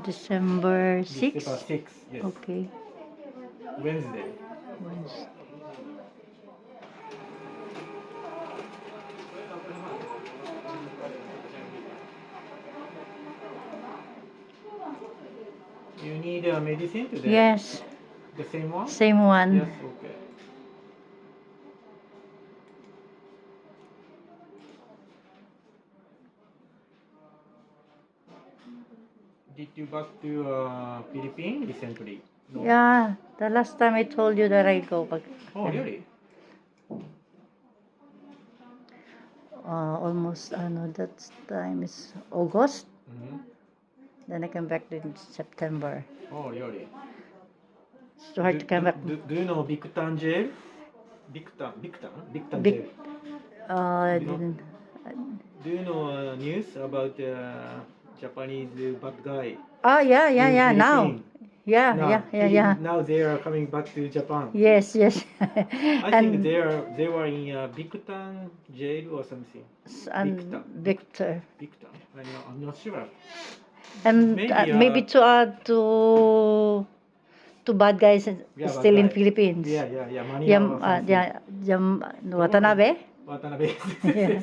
December 6? December 6th, yes. Okay. Wednesday. Wednesday. You need a medicine today? Yes, The same one? same one. Yes, okay. Did you back to Philippines recently? No? Yeah, the last time I told you that I go back. Oh, really? Almost, that time is August. Mm-hmm. Then I come back in September. Oh, really? It's too hard to come back. Do you know Bictan jail? Bictan Big, jail. I You know- didn't. Do you know news about Japanese bad guy? Oh, yeah, in now. Philippines? Yeah, Now, now they are coming back to Japan. Yes, yes. I think they were in Bictan jail or something. And Victor. Bictan. I'm not sure. And Maybe, maybe to add to bad guys Yeah, still bad in guy. Philippines. Yeah. Manila or something. Watanabe. Watanabe. Yeah.